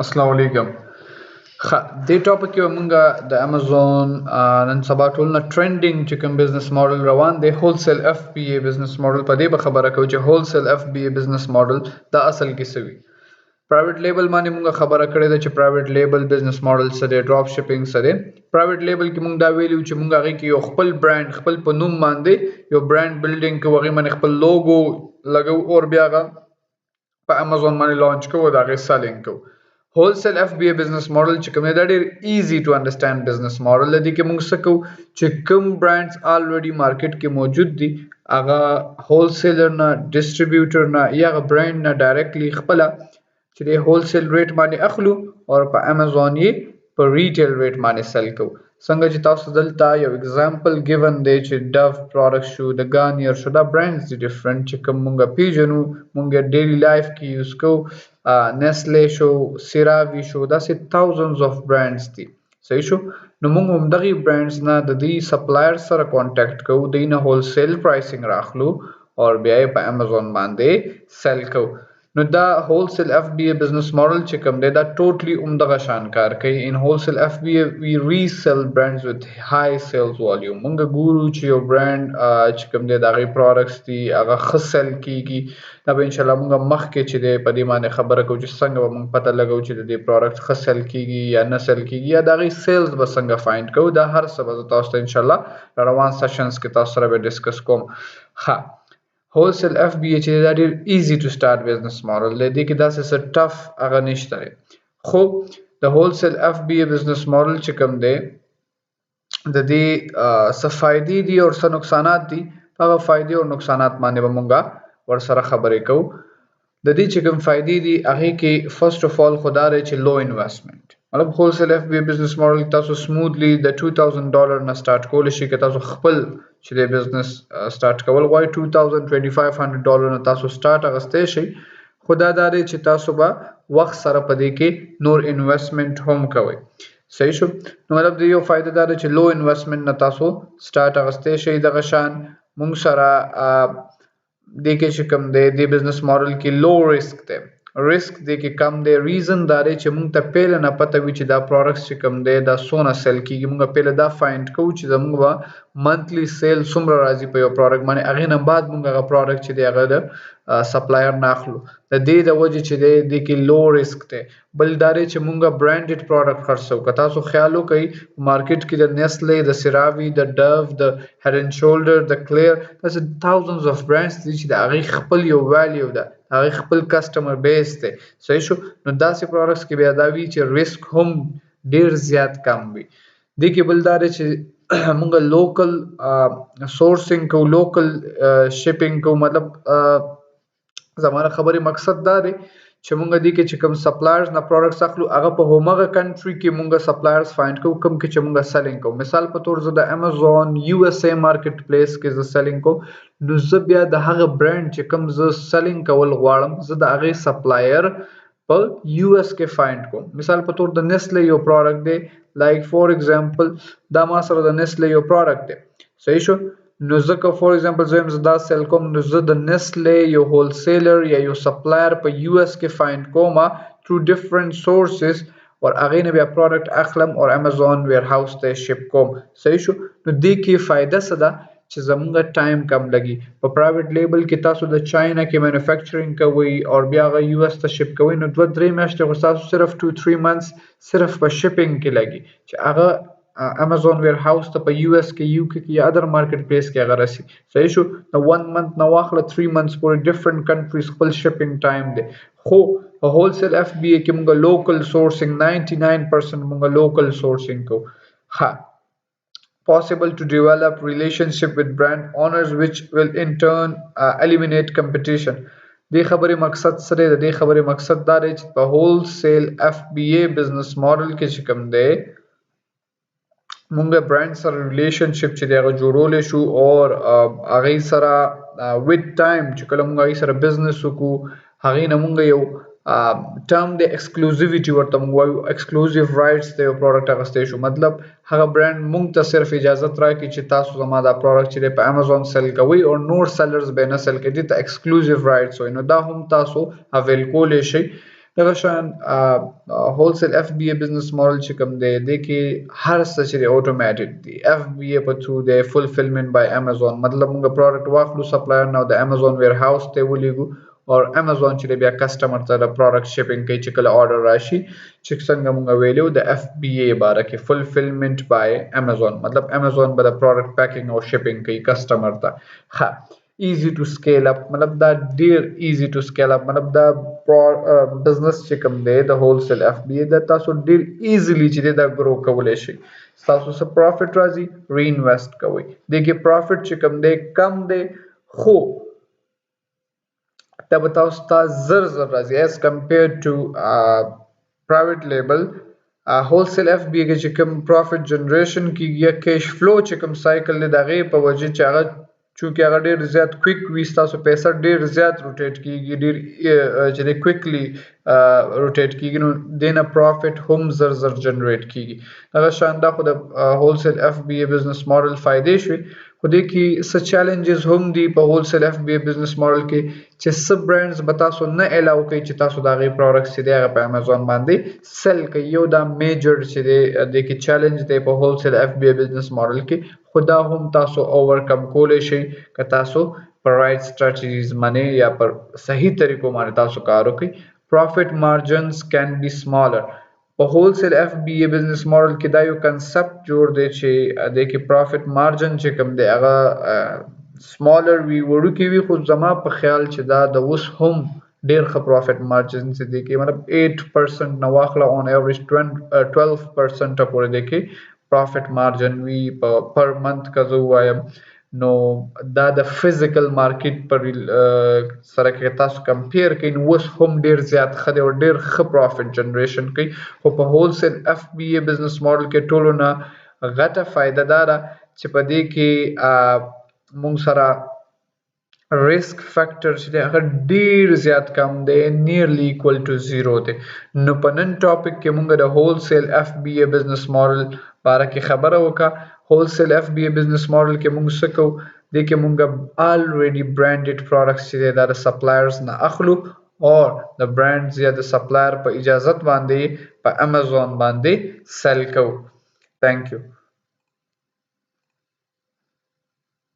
السلام علیکم. دې ټاپک کې مونږه د امازون نن سبا ټولنه ټرندینګ چې کوم بزنس ماډل روان دی هولسیل اف بی ای بزنس ماډل په دې به خبره کوو چې هولسیل اف بی ای بزنس ماډل دا اصل کې څه وي. پرایویټ لیبل باندې مونږه خبره کړې ده چې پرایویټ لیبل بزنس ماډل څه دی، ډراپ شپینګ څه دی. پرایویټ لیبل کې مونږ دا ویلو چې مونږ هغه کې یو خپل برانډ خپل په نوم باندې یو برانډ بلډینګ کوو، هغه باندې خپل لوګو لګو او بیا هغه په امازون باندې لانچ کوو او دا غي سیلینګ کوو. هولسیل اف بی ای بزنس ماډل چې کوم دا ډیر ایزی ټو انډرستانډ بزنس ماډل دی کې موږ څه کوو چې کوم برانډز الریډي مارکیټ کې موجود دي هغه هولسیلر نه ډیسټریبیوټر نه یا هغه برانډ نه ډایرکټلی خپل چې د هولسیل ریټ باندې اخلو او په امازون یې په ریټیل ریټ باندې سیل کوو. څنګه چې تاسو دلته یو اگزامپل ګیون دی چې ډو پروډکټ شو د ګانیر شو دا برانډز دي ډیفرنٹ چې کوم مونږه پیژنو مونږه ډیلی لایف کې یوز کوو. نیسلې شو، سیراوی شو، داسې thousands of برانډز دي. صحیح شو. نو موږ هم دغه برانډز نه د دې سپلایر سره کانټیکټ کوو، دوی نه هولسیل پرایسینګ راخلو او بیا یې په امازون باندې سیل کوو. نو دا هولسیل اف بی ای بزنس ماډل چې کوم دی دا ټوټلی عمدغه شان کار کوي. ان هولسیل اف بی ای وی ریسل برانډز وذ های سیلز والیوم. موږ ګورو چې یو برانډ چې کوم دی دا غي پروډکټس دي هغه خسل کیږي. دا به ان شاء الله موږ مخکې چې دی په دې باندې خبره کوو چې څنګه به موږ پته لګو چې د دې پروډکټ خسل کیږي یا نه سل کیږي یا دا غي سیلز به څنګه فایند کوو. دا هر څه به تاسو ته ان شاء الله روان سیشنز کې تاسو سره به ډیسکس کوم. هولسیل اف بی ای چې دا ډیر ایزی ټو سٹارټ بزنس ماډل دی کې دا څه ټف هغه نشته. خو د هولسیل اف بی ای بزنس ماډل چې کوم دی د دې څه فائدې دي او څه نقصانات دي. هغه فائدې او نقصانات باندې به مونږه ور سره خبرې کوو. د دې چې کوم فائدې دي هغه کې فرست اف ال خدای چې لو انویسټمنٹ مطلب هولسیل اف بی ای بزنس ماډل تاسو سموثلی د $2000 نه سٹارټ کول شي که تاسو خپل چې د بزنس سٹارټ کول غواړئ $2500 نه تاسو سٹارټ اغستې شي. خدا داري چې تاسو به وخت سره پدې کې نور انویسټمنٹ هم کوئ. صحیح شو. نو مطلب د یو فائدہ دار چې لو انویسټمنٹ نه تاسو سٹارټ اغستې شي. دغه شان مونږ سره د کې چې کوم دی د بزنس ماډل کې لو ریسک دی، ریسک دی کې کم دی. ریزن دا دی چې مونږ ته پیله نه پته وي چې دا پروډکټس چې کوم دی دا سونه سیل کیږي. مونږ پیله دا فایند کوو چې زموږ به منتلی سیل څومره راځي په یو پروډکټ باندې، هغه نه بعد مونږ هغه پروډکټ چې دی هغه د سپلایر ناخلو. د دې د وجه چې دی کې لو ریسک دی. بل دا دی چې مونږ برانډډ پروډکټ خرڅو. که تاسو خیال وکړئ مارکیټ کې د نیسلې، د سیراوی، د ډو، د هډ اینډ شولډر، د کلیر داسې thousands of برانډز دي چې د هغه خپل یو ویلیو ده، هغه خپل کسٹمر بیس دی. صحیح شو. نو داسې پروډکټس کې بیا دا وی چې ریسک هم ډیر زیات کم وي. دې کې بل دا دی چې مونږ لوکل سورسینګ کو، لوکل شپینګ کو. مطلب زموږ خبرې مقصد دا دی چې مونږ دې کې چې کوم سپلایرز نه پروډکټس اخلو هغه په همغه کنټری کې مونږ سپلایرز فایند کوو کوم کې چې مونږ سیلینګ کوو. مثال په تور زه د امازون یو اس ای مارکیټ پلیس کې زه سیلینګ کوم، نو زه بیا د هغه برانډ چې کوم زه سیلینګ کول غواړم زه د هغه سپلایر په یو اس کې فایند کوم. مثال په تور د نیسلې یو پروډکټ دی، لایک فور ایگزامپل دا ما سره د نیسلې یو پروډکټ دی. صحیح شو. نو ځکه فور ایگزامپل زه دا سیل کوم، نو زه د نیسلې یو هولسیلر یا یو سپلایر په یو اس کې فایند کوم تھرو ډیفرنٹ سورسز اور هغه نه بیا پروډکټ اخلم او امازون ویر هاوس ته شپ کوم. صحیح شو. نو دې کې فائدہ څه ده چې زموږ ټایم کم لګي. په پرایویټ لیبل کې تاسو د چاینا کې مینوفیکچرینګ کوئ او بیا هغه یو اس ته شپ کوئ، نو 2-3 میاشتې خو تاسو صرف 2-3 months صرف په شپینګ کې لګي چې هغه امازون ویر هاوس ته په یو اس کې، یو کې یا ادر مارکیټ پلیس کې هغه راسي. صحیح شو. نو 1 month نه واخله 3 months پورې ډیفرنٹ کنټریز خپل شپینګ ټایم دی. خو په هولسیل اف بی ای کې موږ لوکل سورسینګ 99% موږ لوکل سورسینګ کوو. Possible to develop relationship with brand owners which will in turn eliminate competition. دې خبرې مقصد سره د دې خبرې مقصد دا دی چې په هولسیل اف بی ای بزنس ماډل کې چې کوم دی مونږ برانډ سره ریلیشنشپ چې دی هغه جوړولې شو او هغه سره وذ ټایم چې کله مونږ هغه سره بزنس وکړو هغه نه مونږ یو ټرم د ایکسکلوزیویټي ورته مونږ وایو، ایکسکلوزیو رائټس د یو پروډکټ اغستې شو. مطلب هغه برانډ مونږ ته صرف اجازه راکړي چې تاسو زما دا پروډکټ چې په امازون سیل کوئ او نور سیلرز به نه سیل کوي، ته ایکسکلوزیو رائټس وي. نو دا هم تاسو اویل کولای شئ. دغه شان هولسیل اف بی ای بزنس ماډل چې کوم دی د کې هر څه چې اتوماتیک دی اف بی ای په تھرو دی فلفلمنٹ بای امازون مطلب موږ پروډکټ واخلو سپلایر نو د امازون ویر هاوس ته ولېږو او امازون چې بیا کسٹمر ته د پروډکټ شپینګ کوي چې کله آرډر راشي چې څنګه موږ ویلو د اف بی ای باره کې فلفلمنٹ بای امازون مطلب امازون به د پروډکټ پیکینګ او شپینګ کوي کسٹمر ته ها easy to scale up مطلب دا ډیر easy to scale up مطلب دا بزنس چې کوم دی د هولسیل اف بی ای دا تاسو ډیر ایزیلی چې دا ګرو کولای شي تاسو سره پروفټ راځي ری انویسټ کوئ دغه پروفټ چې کوم دی کم دی خو دا به تاسو ته زر زر راځي as compared to private label wholesale FBA کې چې کوم profit generation کیږي یا cash flow چې کوم سایکل دی دغه په وجه چې هغه چونکه هغه ډیر زیات کویک وي تاسو پیسې ډیر زیات روټیټ کیږي ډیر چې کویکلی روټیټ کیږي نو دینه پروفټ هم زر زر جنریټ کیږي هغه شاندا خو د هولسیل اف بی ای بزنس ماډل فائدې شوي خو دې کې څه چیلنجز هم دي په هولسیل اف بی ای بزنس ماډل کې چې سب برانډز به تاسو نه الاو کوي چې تاسو دا غي پروډکټس چې دی هغه په امازون باندې سیل کوي یو دا میجر چې دی د کې چیلنج دی په هولسیل اف بی ای بزنس ماډل کې خدا هم تاسو اوورکم کولای شئ که تاسو پر رائټ سټریټجیز باندې یا پر صحیح طریقو باندې تاسو کار وکړئ profit margins can be smaller په هولسیل اف بی ای بزنس ماډل کې دا یو کنسپټ جوړ دی چې د کې پروفټ مارجن چې کوم دی هغه سمالر وی وړوکی وی خو زما په خیال چې دا د اوس هم ډیر ښه پروفټ مارجن چې دی کې مطلب 8% نو واخله اون ایوریج 12% پورې دی کې پروفټ مارجن وی پر منث کا زه وایم نو دا د فزیکل مارکیټ پر سره کې تاسو کمپیر کین اوس هم ډیر زیات خدای او ډیر ښه پروفټ جنریشن کوي خو په هولسیل اف بی ای بزنس ماډل کې ټولو نه غټه فائدہ دار چې په دې کې مونږ سره risk factor چې هغه ډیر زیات کم دی nearly equal to 0 دی نو په نن ټاپک کې مونږ د هولسیل اف بی ای بزنس ماډل باره کې خبره وکړه wholesale FBA business model کې موږ څه کوو د کې موږ already branded products چې د suppliers نه اخلو او د برانډز یا د سپلایر په اجازت باندې په امازون باندې سیل کوو thank you